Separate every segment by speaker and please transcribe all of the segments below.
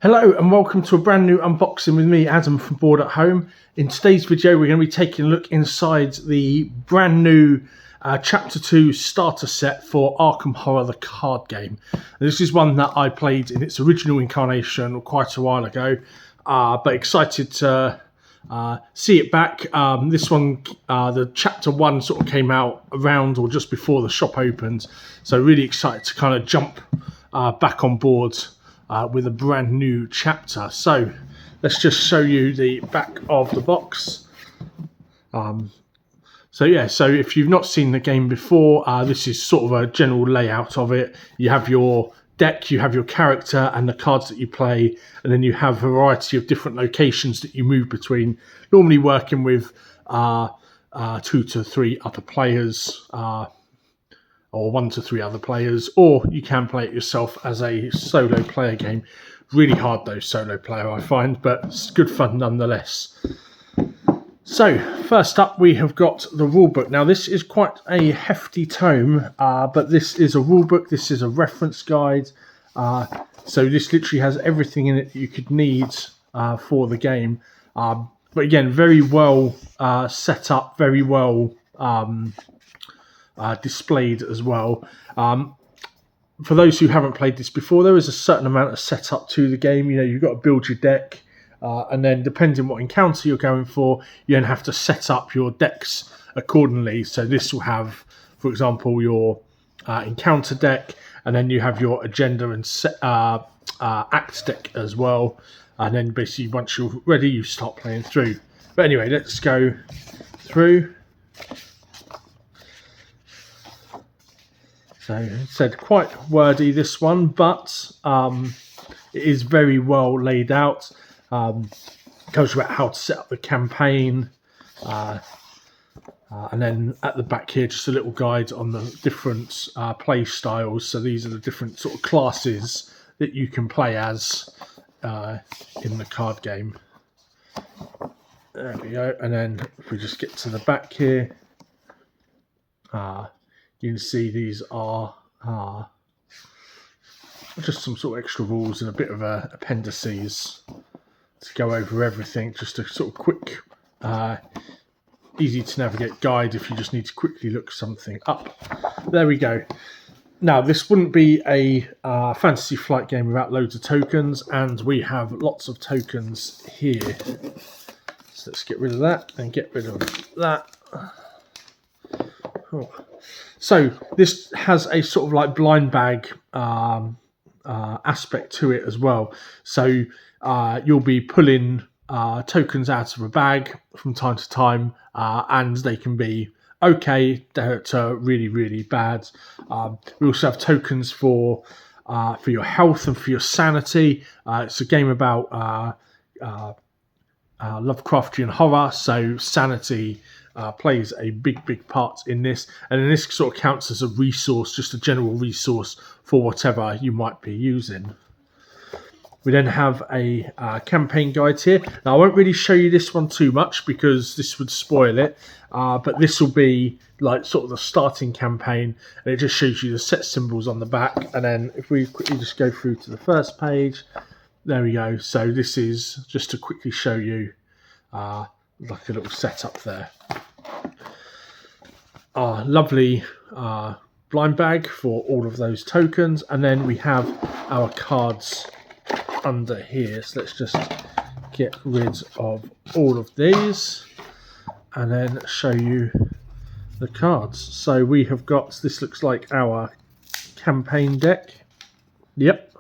Speaker 1: Hello and welcome to a brand new unboxing with me, Adam from Board at Home. In today's video we're going to be taking a look inside the brand new Chapter 2 starter set for Arkham Horror, the card game. This is one that I played in its original incarnation quite a while ago, but excited to see it back. This one, the Chapter 1 sort of came out around or just before the shop opened, so really excited to kind of jump back on board with a brand new chapter. So let's just show you the back of the box. So if you've not seen the game before, this is sort of a general layout of it. You have your deck, you have your character and the cards that you play, and then you have a variety of different locations that you move between, normally working with 2 to 3 other players, or 1 to 3 other players, or you can play it yourself as a solo player game. Really hard though, solo player, I find, but it's good fun nonetheless. So first up we have got the rulebook. Now this is quite a hefty tome, but this is a rulebook, this is a reference guide, so this literally has everything in it that you could need for the game, but again very well set up, very well displayed as well. For those who haven't played this before, there is a certain amount of setup to the game. You know, you've got to build your deck, and then depending what encounter you're going for, you then have to set up your decks accordingly. So this will have, for example, your encounter deck, and then you have your agenda and act deck as well. And then basically once you're ready, you start playing through. But anyway, let's go through. So it said quite wordy this one, but it is very well laid out. Tells you about how to set up the campaign, and then at the back here just a little guide on the different play styles. So these are the different sort of classes that you can play as in the card game. There we go. And then if we just get to the back here, you can see these are just some sort of extra rules and a bit of appendices to go over everything. Just a sort of quick, easy to navigate guide if you just need to quickly look something up. There we go. Now this wouldn't be a fantasy flight game without loads of tokens, and we have lots of tokens here. So let's get rid of that and get rid of that. Oh. So this has a sort of like blind bag aspect to it as well. So you'll be pulling tokens out of a bag from time to time, and they can be okay to really, really bad. We also have tokens for your health and for your sanity. It's a game about Lovecraftian horror, so sanity plays a big part in this, and then this sort of counts as a resource, just a general resource for whatever you might be using. We then have a campaign guide here. Now I won't really show you this one too much because this would spoil it, but this will be like sort of the starting campaign, and it just shows you the set symbols on the back. And then if we quickly just go through to the first page, there we go. So this is just to quickly show you like a little setup there. Lovely blind bag for all of those tokens, and then we have our cards under here. So let's just get rid of all of these and then show you the cards. So we have got, this looks like our campaign deck. Yep.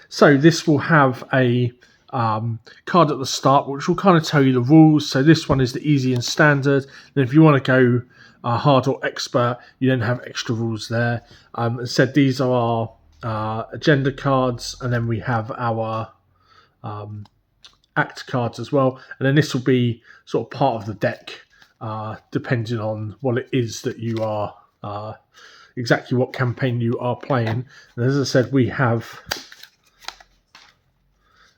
Speaker 1: So this will have a card at the start which will kind of tell you the rules. So this one is the easy and standard. Then if you want to go hard or expert, you then have extra rules there. As said, these are our agenda cards, and then we have our act cards as well. And then this will be sort of part of the deck, depending on what it is that you are, exactly what campaign you are playing. And as I said, we have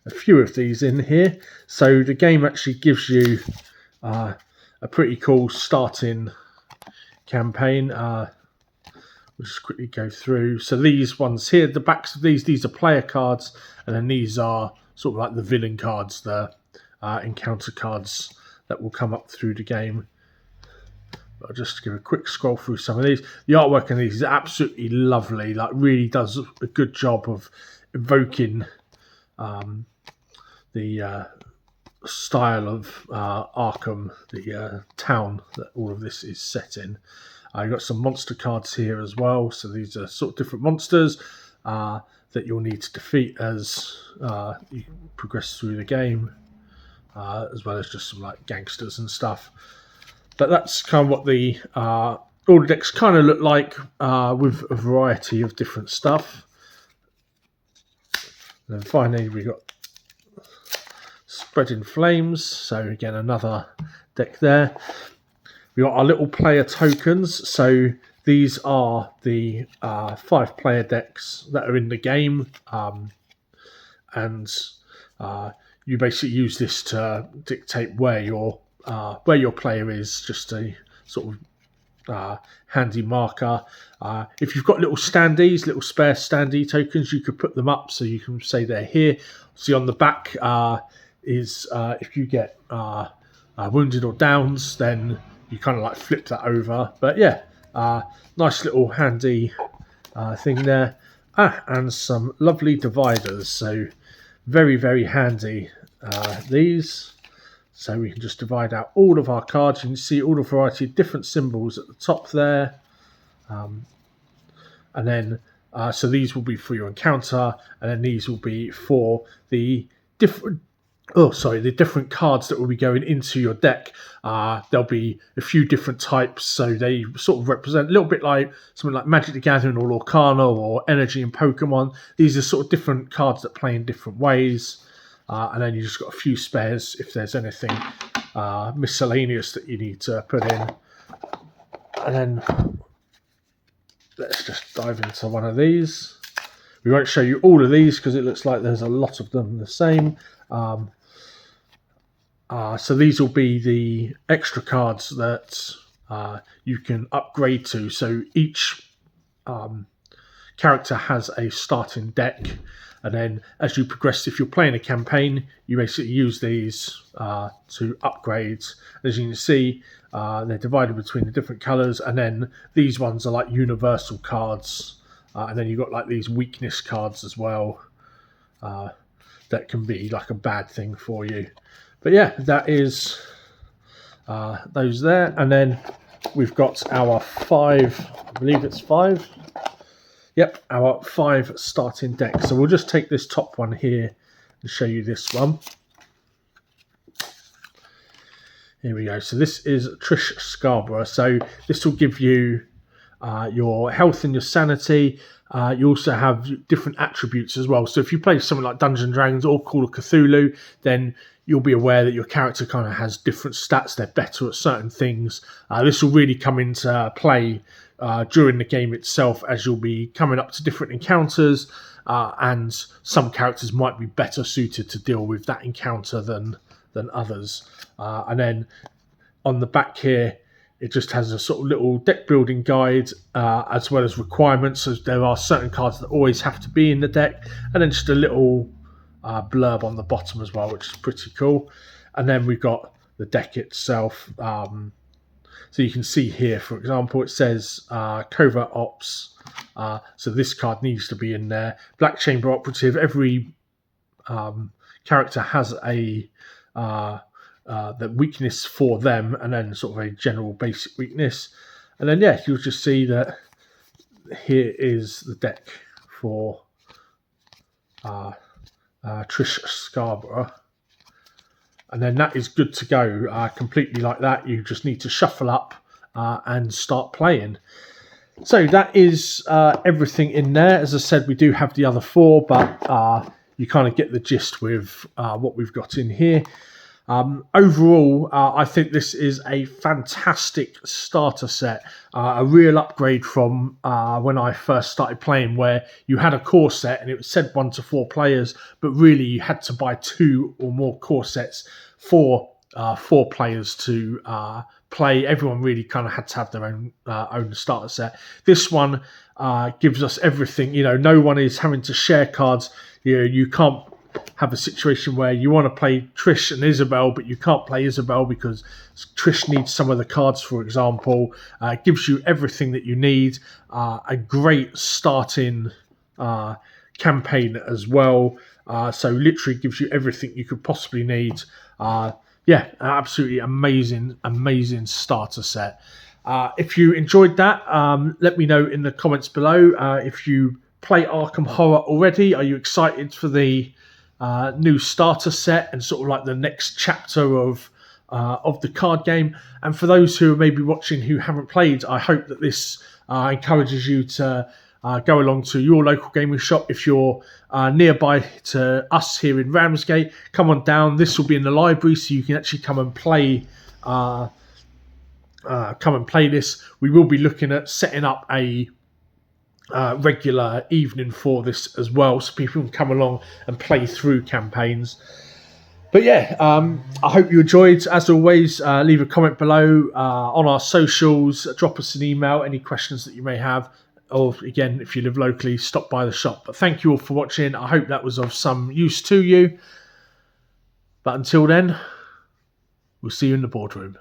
Speaker 1: a few of these in here, so the game actually gives you a pretty cool starting campaign we'll just quickly go through. So these ones here, the backs of these are player cards, and then these are sort of like the villain cards, the encounter cards that will come up through the game. I'll just give a quick scroll through some of these. The artwork in these is absolutely lovely. Like, really does a good job of evoking the style of Arkham, the town that all of this is set in. You've got some monster cards here as well. So these are sort of different monsters that you'll need to defeat as you progress through the game, as well as just some like gangsters and stuff. But that's kind of what the all the decks kind of look like, with a variety of different stuff. And then finally we got Spreading Flames. So again, another deck there. We got our little player tokens. So these are the 5-player decks that are in the game, and you basically use this to dictate where your player is, just a sort of handy marker. If you've got little standees, little spare standee tokens, you could put them up so you can say they're here. See on the back is if you get wounded or downs, then you kind of like flip that over. But yeah, nice little handy thing there. And some lovely dividers. So very, very handy, these. So we can just divide out all of our cards. You can see all the variety of different symbols at the top there. And then, so these will be for your encounter, and then these will be for the different cards that will be going into your deck. There'll be a few different types, so they sort of represent a little bit like something like Magic the Gathering or Lorcana or Energy in Pokemon. These are sort of different cards that play in different ways. And then you just got a few spares if there's anything miscellaneous that you need to put in. And then let's just dive into one of these. We won't show you all of these because it looks like there's a lot of them the same. So these will be the extra cards that you can upgrade to. So each character has a starting deck, and then as you progress, if you're playing a campaign, you basically use these to upgrade. As you can see, they're divided between the different colours, and then these ones are like universal cards, and then you've got like these weakness cards as well, that can be like a bad thing for you. But yeah, that is those there. And then we've got our 5, I believe it's 5. Yep, our 5 starting decks. So we'll just take this top one here and show you this one. Here we go. So this is Trish Scarborough. So this will give you your health and your sanity. You also have different attributes as well. So if you play something like Dungeons & Dragons or Call of Cthulhu, then you'll be aware that your character kind of has different stats. They're better at certain things. This will really come into play during the game itself, as you'll be coming up to different encounters, and some characters might be better suited to deal with that encounter than others. And then on the back here, it just has a sort of little deck building guide, as well as requirements. So there are certain cards that always have to be in the deck, and then just a little blurb on the bottom as well, which is pretty cool. And then we've got the deck itself. So you can see here, for example, it says Covert Ops. So this card needs to be in there. Black Chamber Operative. Every character has a the weakness for them, and then sort of a general basic weakness. And then yeah, you'll just see that here is the deck for Trish Scarborough. And then that is good to go, completely like that. You just need to shuffle up and start playing. So that is everything in there. As I said, we do have the other 4, but you kind of get the gist with what we've got in here. Overall, I think this is a fantastic starter set, a real upgrade from when I first started playing, where you had a core set and it said 1 to 4 players, but really you had to buy 2 or more core sets for 4 players to play. Everyone really kind of had to have their own starter set. This one gives us everything. No one is having to share cards. You can't have a situation where you want to play Trish and Isabel, but you can't play Isabel because Trish needs some of the cards, for example. It gives you everything that you need. A great starting campaign as well. So literally gives you everything you could possibly need. Absolutely amazing starter set. If you enjoyed that, let me know in the comments below. If you play Arkham Horror already, are you excited for the new starter set and sort of like the next chapter of the card game? And for those who are maybe watching who haven't played, I hope that this encourages you to go along to your local gaming shop. If you're nearby to us here in Ramsgate, come on down. This will be in the library, so you can actually come and play this. We will be looking at setting up a regular evening for this as well, so people can come along and play through campaigns. But I hope you enjoyed. As always, leave a comment below on our socials. Drop us an email, any questions that you may have. Or again, if you live locally, stop by the shop. But thank you all for watching. I hope that was of some use to you. But until then, we'll see you in the boardroom.